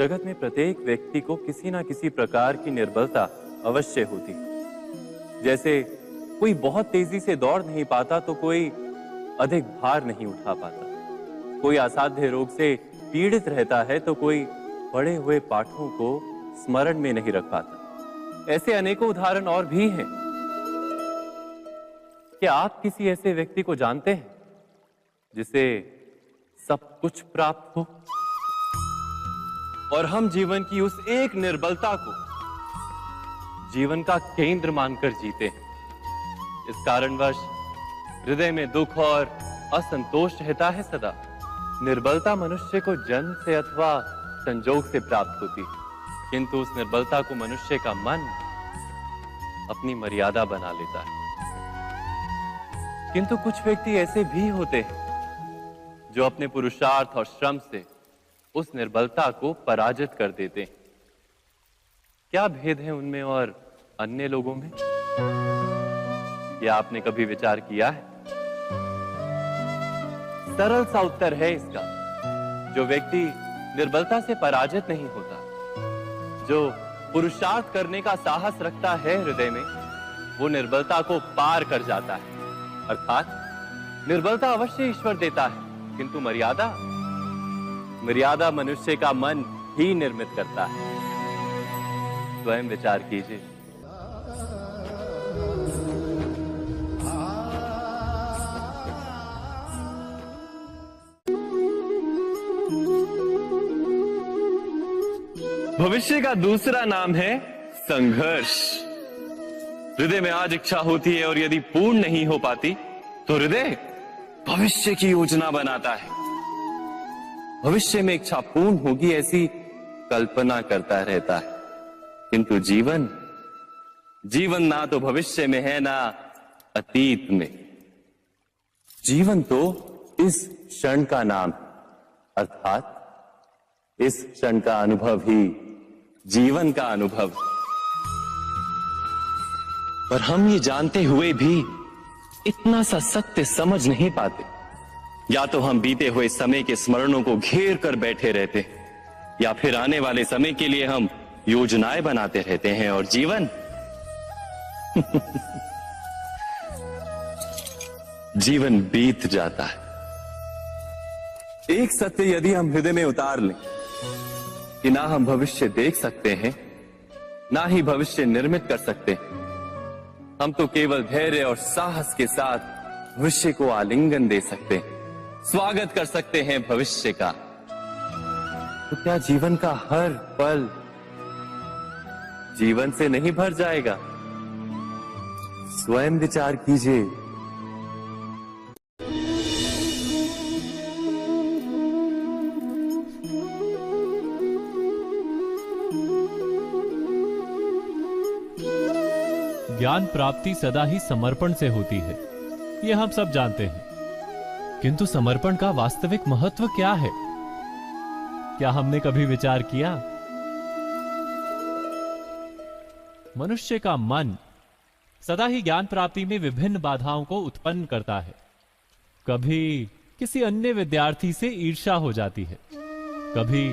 जगत में प्रत्येक व्यक्ति को किसी ना किसी प्रकार की निर्बलता अवश्य होती। जैसे कोई बहुत तेजी से दौड़ नहीं पाता तो कोई अधिक भार नहीं उठा पाता, कोई असाध्य रोग से पीड़ित रहता है तो कोई पढ़े हुए पाठों को स्मरण में नहीं रख पाता। ऐसे अनेकों उदाहरण और भी हैं। क्या आप किसी ऐसे व्यक्ति को जानते हैं जिसे सब कुछ प्राप्त हो और हम जीवन की उस एक निर्बलता को जीवन का केंद्र मानकर जीते हैं? इस कारणवश हृदय में दुख और असंतोष रहता है सदा। निर्बलता मनुष्य को जन्म से अथवा संजोग से प्राप्त होती है, किंतु उस निर्बलता को मनुष्य का मन अपनी मर्यादा बना लेता है। किंतु कुछ व्यक्ति ऐसे भी होते हैं जो अपने पुरुषार्थ और श्रम से उस निर्बलता को पराजित कर देते हैं। क्या भेद है उनमें और अन्य लोगों में? क्या आपने कभी विचार किया है? सरल सा उत्तर है इसका। जो व्यक्ति निर्बलता से पराजित नहीं होता, जो पुरुषार्थ करने का साहस रखता है हृदय में, वो निर्बलता को पार कर जाता है। अर्थात निर्बलता अवश्य ईश्वर देता है, किंतु मर्यादा मनुष्य का मन ही निर्मित करता है। स्वयं विचार कीजिए। भविष्य का दूसरा नाम है संघर्ष। हृदय में आज इच्छा होती है और यदि पूर्ण नहीं हो पाती तो हृदय भविष्य की योजना बनाता है। भविष्य में इच्छा पूर्ण होगी ऐसी कल्पना करता रहता है, किंतु जीवन ना तो भविष्य में है ना अतीत में। जीवन तो इस क्षण का नाम, अर्थात इस क्षण का अनुभव ही जीवन का अनुभव। पर हम ये जानते हुए भी इतना सा सत्य समझ नहीं पाते। या तो हम बीते हुए समय के स्मरणों को घेर कर बैठे रहते, या फिर आने वाले समय के लिए हम योजनाएं बनाते रहते हैं और जीवन जीवन बीत जाता है। एक सत्य यदि हम हृदय में उतार लें कि ना हम भविष्य देख सकते हैं, ना ही भविष्य निर्मित कर सकते हैं, हम तो केवल धैर्य और साहस के साथ भविष्य को आलिंगन दे सकते हैं, स्वागत कर सकते हैं भविष्य का। तो क्या जीवन का हर पल जीवन से नहीं भर जाएगा? स्वयं विचार कीजिए। ज्ञान प्राप्ति सदा ही समर्पण से होती है, यह हम सब जानते हैं। किंतु समर्पण का वास्तविक महत्व क्या है? क्या हमने कभी विचार किया? मनुष्य का मन सदा ही ज्ञान प्राप्ति में विभिन्न बाधाओं को उत्पन्न करता है। कभी किसी अन्य विद्यार्थी से ईर्ष्या हो जाती है, कभी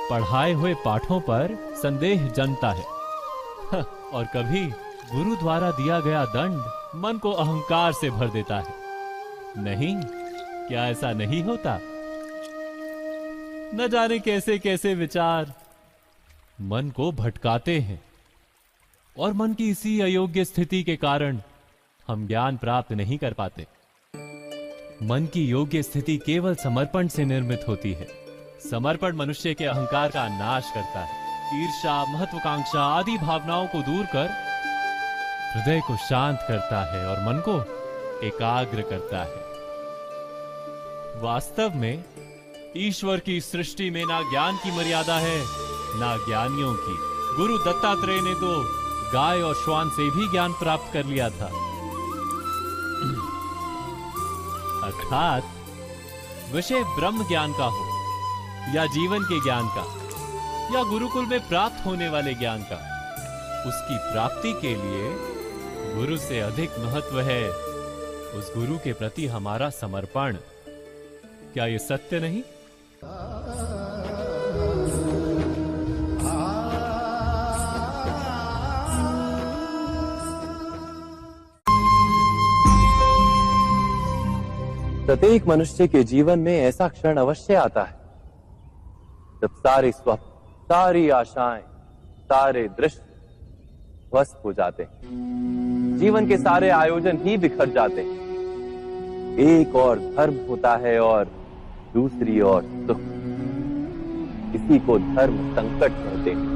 पढ़ाए हुए पाठों पर संदेह जन्मता है और कभी गुरु द्वारा दिया गया दंड मन को अहंकार से भर देता है। नहीं, क्या ऐसा नहीं होता? न जाने कैसे कैसे विचार मन को भटकाते हैं और मन की इसी अयोग्य स्थिति के कारण हम ज्ञान प्राप्त नहीं कर पाते। मन की योग्य स्थिति केवल समर्पण से निर्मित होती है। समर्पण मनुष्य के अहंकार का नाश करता है। ईर्ष्या, महत्वाकांक्षा आदि भावनाओं को दूर कर हृदय को शांत करता है और मन को एकाग्र करता है। वास्तव में ईश्वर की सृष्टि में ना ज्ञान की मर्यादा है, ना ज्ञानियों की। गुरु दत्तात्रेय ने तो गाय और श्वान से भी ज्ञान प्राप्त कर लिया था। अर्थात विषय ब्रह्म ज्ञान का हो या जीवन के ज्ञान का या गुरुकुल में प्राप्त होने वाले ज्ञान का, उसकी प्राप्ति के लिए गुरु से अधिक महत्व है उस गुरु के प्रति हमारा समर्पण। क्या यह सत्य नहीं? प्रत्येक मनुष्य के जीवन में ऐसा क्षण अवश्य आता है जब सारे स्वप्न, सारी आशाएं, सारे दृश्य ध्वस्त हो जाते हैं। जीवन के सारे आयोजन ही बिखर जाते हैं। एक और धर्म होता है और दूसरी ओर सुख। इसी को धर्म संकट कहते हैं।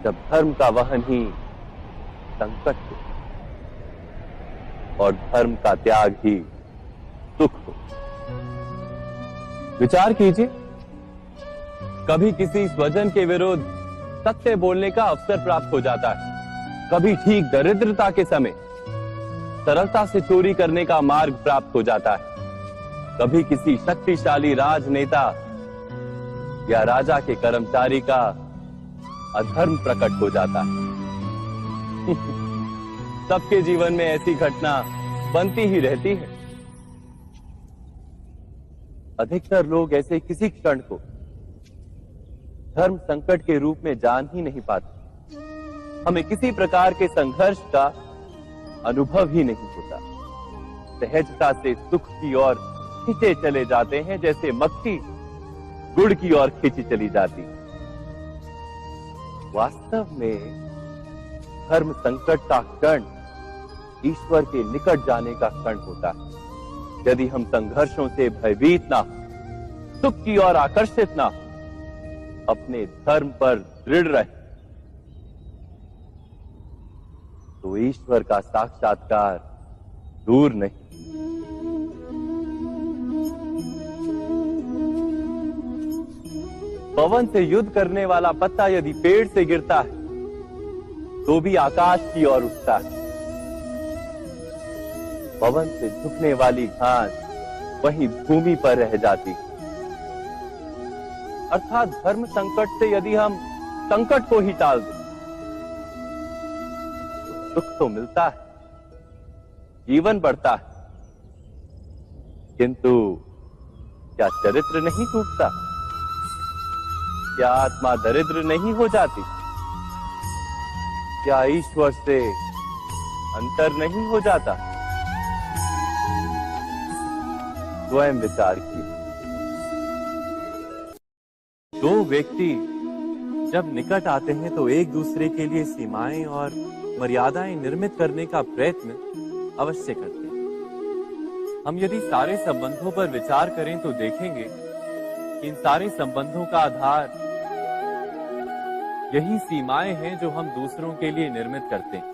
जब धर्म का वहन ही संकट हो और धर्म का त्याग ही सुख हो। विचार कीजिए, कभी किसी स्वजन के विरुद्ध सत्य बोलने का अवसर प्राप्त हो जाता है, कभी ठीक दरिद्रता के समय सरलता से चोरी करने का मार्ग प्राप्त हो जाता है, कभी किसी शक्तिशाली राजनेता या राजा के कर्मचारी का अधर्म प्रकट हो जाता है। सबके जीवन में ऐसी घटना बनती ही रहती है। अधिकतर लोग ऐसे किसी क्षण को धर्म संकट के रूप में जान ही नहीं पाते। हमें किसी प्रकार के संघर्ष का अनुभव ही नहीं होता। सहजता से सुख की ओर खींचे चले जाते हैं, जैसे मक्खी गुड़ की ओर खींची चली जाती। वास्तव में धर्म संकट का क्षण ईश्वर के निकट जाने का क्षण होता है। यदि हम संघर्षों से भयभीत ना हो, सुख की ओर आकर्षित ना हो, अपने धर्म पर दृढ़ रहे, तो ईश्वर का साक्षात्कार दूर नहीं। पवन से युद्ध करने वाला पत्ता यदि पेड़ से गिरता है तो भी आकाश की ओर उठता है। पवन से झुकने वाली घास वहीं भूमि पर रह जाती। अर्थात धर्म संकट से यदि हम संकट को ही टाल दें तो सुख तो मिलता है, जीवन बढ़ता है, किंतु क्या चरित्र नहीं टूटता? क्या आत्मा दरिद्र नहीं हो जाती? क्या ईश्वर से अंतर नहीं हो जाता? स्वयं विचार कीजिए। दो व्यक्ति जब निकट आते हैं तो एक दूसरे के लिए सीमाएं और मर्यादाएं निर्मित करने का प्रयत्न अवश्य करते हैं। हम यदि सारे संबंधों पर विचार करें तो देखेंगे कि इन सारे संबंधों का आधार यही सीमाएं हैं जो हम दूसरों के लिए निर्मित करते हैं।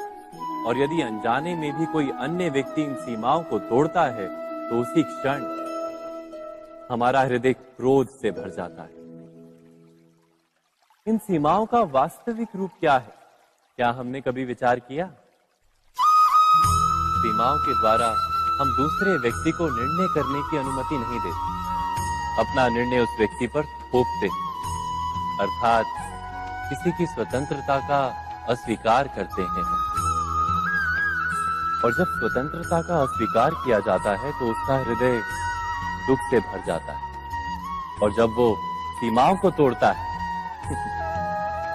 और यदि अनजाने में भी कोई अन्य व्यक्ति इन सीमाओं को तोड़ता है तो उसी क्षण हमारा हृदय क्रोध से भर जाता है। इन सीमाओं का वास्तविक रूप क्या है? क्या हमने कभी विचार किया? सीमाओं के द्वारा हम दूसरे व्यक्ति को निर्णय करने की अनुमति नहीं देते। अपना निर्णय उस व्यक्ति पर थोपते, अर्थात किसी की स्वतंत्रता का अस्वीकार करते हैं। और जब स्वतंत्रता का अस्वीकार किया जाता है तो उसका हृदय दुख से भर जाता है। और जब वो सीमाओं को तोड़ता है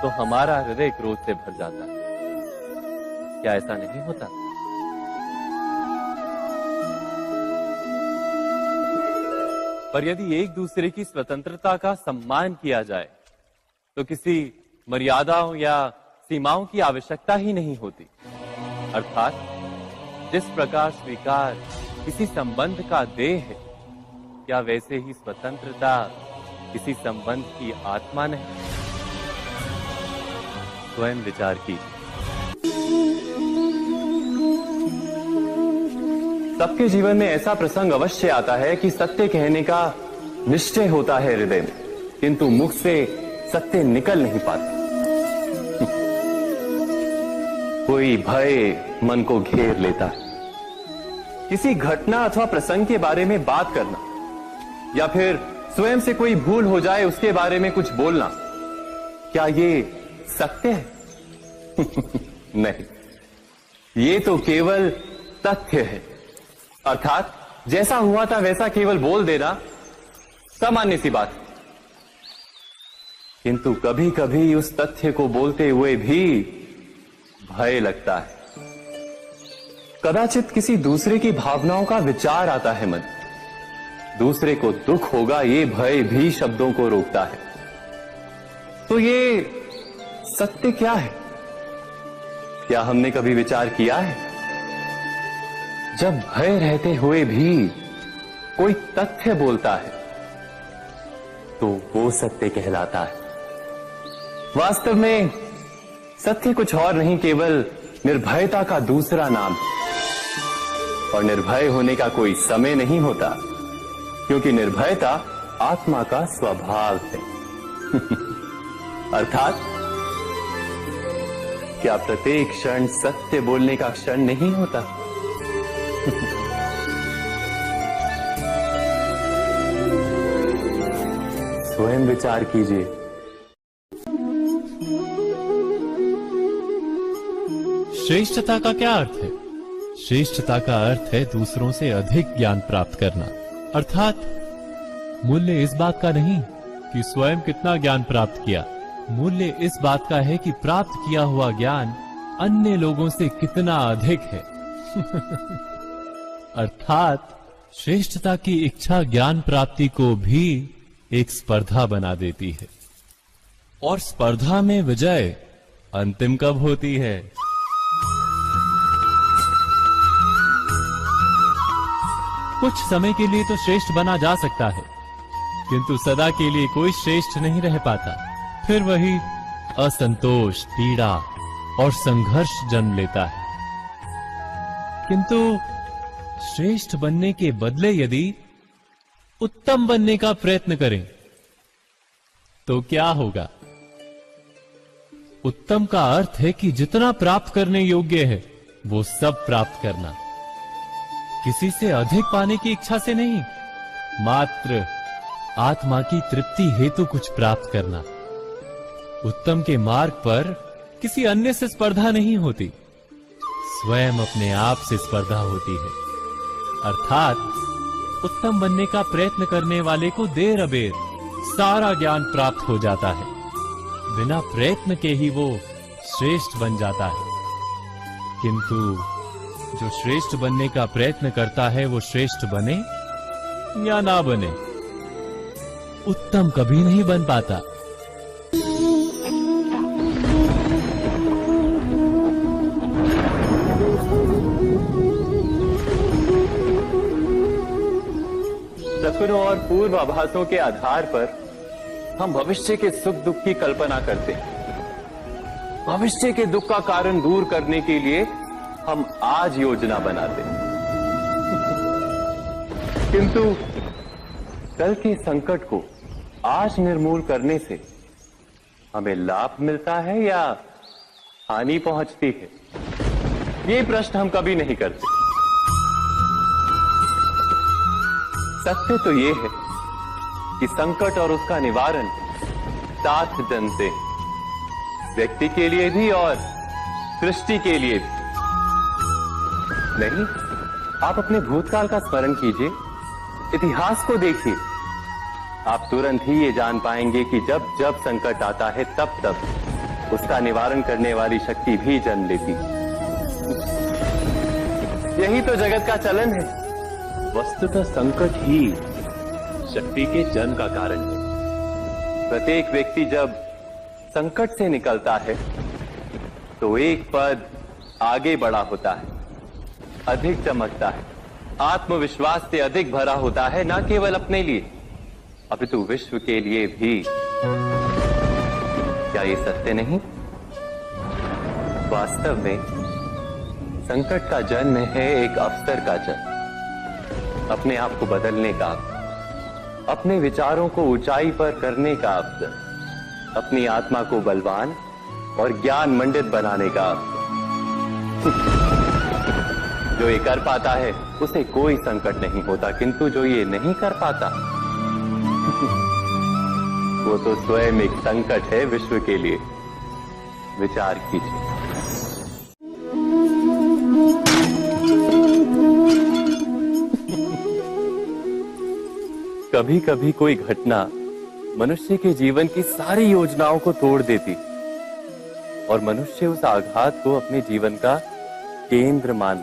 तो हमारा हृदय क्रोध से भर जाता है। क्या ऐसा नहीं होता? पर यदि एक दूसरे की स्वतंत्रता का सम्मान किया जाए तो किसी मर्यादाओं या सीमाओं की आवश्यकता ही नहीं होती। अर्थात जिस प्रकार स्वीकार किसी संबंध का देह है, क्या वैसे ही स्वतंत्रता किसी संबंध की आत्मा नहीं? स्वयं विचार कीजिए। सबके जीवन में ऐसा प्रसंग अवश्य आता है कि सत्य कहने का निश्चय होता है हृदय में, किंतु मुख से सत्य निकल नहीं पाता। कोई भय मन को घेर लेता है। किसी घटना अथवा प्रसंग के बारे में बात करना या फिर स्वयं से कोई भूल हो जाए उसके बारे में कुछ बोलना, क्या ये सत्य है? नहीं, ये तो केवल तथ्य है। अर्थात जैसा हुआ था वैसा केवल बोल देना सामान्य सी बात है। किंतु कभी कभी उस तथ्य को बोलते हुए भी भय लगता है। कदाचित किसी दूसरे की भावनाओं का विचार आता है मन। दूसरे को दुख होगा ये भय भी शब्दों को रोकता है। तो ये सत्य क्या है? क्या हमने कभी विचार किया है? जब भय रहते हुए भी कोई तथ्य बोलता है तो वो सत्य कहलाता है। वास्तव में सत्य कुछ और नहीं, केवल निर्भयता का दूसरा नाम है। और निर्भय होने का कोई समय नहीं होता, क्योंकि निर्भयता आत्मा का स्वभाव है। अर्थात क्या प्रत्येक क्षण सत्य बोलने का क्षण नहीं होता? स्वयं विचार कीजिए। श्रेष्ठता का क्या अर्थ है? श्रेष्ठता का अर्थ है दूसरों से अधिक ज्ञान प्राप्त करना। अर्थात मूल्य इस बात का नहीं कि स्वयं कितना ज्ञान प्राप्त किया, मूल्य इस बात का है कि प्राप्त किया हुआ ज्ञान अन्य लोगों से कितना अधिक है। अर्थात श्रेष्ठता की इच्छा ज्ञान प्राप्ति को भी एक स्पर्धा बना देती है। और स्पर्धा में विजय अंतिम कब होती है? कुछ समय के लिए तो श्रेष्ठ बना जा सकता है, किंतु सदा के लिए कोई श्रेष्ठ नहीं रह पाता। फिर वही असंतोष, पीड़ा और संघर्ष जन्म लेता है। किंतु श्रेष्ठ बनने के बदले यदि उत्तम बनने का प्रयत्न करें तो क्या होगा? उत्तम का अर्थ है कि जितना प्राप्त करने योग्य है वो सब प्राप्त करना, किसी से अधिक पाने की इच्छा से नहीं, मात्र आत्मा की तृप्ति हेतु कुछ प्राप्त करना। उत्तम के मार्ग पर किसी अन्य से स्पर्धा नहीं होती, स्वयं अपने आप से स्पर्धा होती है। अर्थात उत्तम बनने का प्रयत्न करने वाले को देर अबेर सारा ज्ञान प्राप्त हो जाता है। बिना प्रयत्न के ही वो श्रेष्ठ बन जाता है। किंतु जो श्रेष्ठ बनने का प्रयत्न करता है वो श्रेष्ठ बने या ना बने, उत्तम कभी नहीं बन पाता। सपनों और पूर्वाभासों के आधार पर हम भविष्य के सुख दुख की कल्पना करते हैं। भविष्य के दुख का कारण दूर करने के लिए हम आज योजना बनाते हैं। किंतु कल के संकट को आज निर्मूल करने से हमें लाभ मिलता है या हानि पहुंचती है? ये प्रश्न हम कभी नहीं करते। सत्य तो ये है कि संकट और उसका निवारण साथ जनते हैं, व्यक्ति के लिए भी और सृष्टि के लिए भी। नहीं, आप अपने भूतकाल का स्मरण कीजिए, इतिहास को देखिए। आप तुरंत ही ये जान पाएंगे कि जब जब संकट आता है तब तब उसका निवारण करने वाली शक्ति भी जन्म लेती है। यही तो जगत का चलन है। वस्तुतः संकट ही शक्ति के जन्म का कारण है। प्रत्येक व्यक्ति जब संकट से निकलता है तो एक पद आगे बढ़ा होता है, अधिक चमकता है, आत्मविश्वास से अधिक भरा होता है, न केवल अपने लिए अपितु विश्व के लिए भी। क्या ये सत्य नहीं? वास्तव में संकट का जन्म है एक अवसर का जन्म, अपने आप को बदलने का, अपने विचारों को ऊंचाई पर करने का अवसर, अपनी आत्मा को बलवान और ज्ञान मंडित बनाने का अवसर। जो ये कर पाता है उसे कोई संकट नहीं होता, किंतु जो ये नहीं कर पाता वो तो स्वयं एक संकट है विश्व के लिए। विचार कीजिए। कभी कभी कोई घटना मनुष्य के जीवन की सारी योजनाओं को तोड़ देती और मनुष्य उस आघात को अपने जीवन का केंद्र मान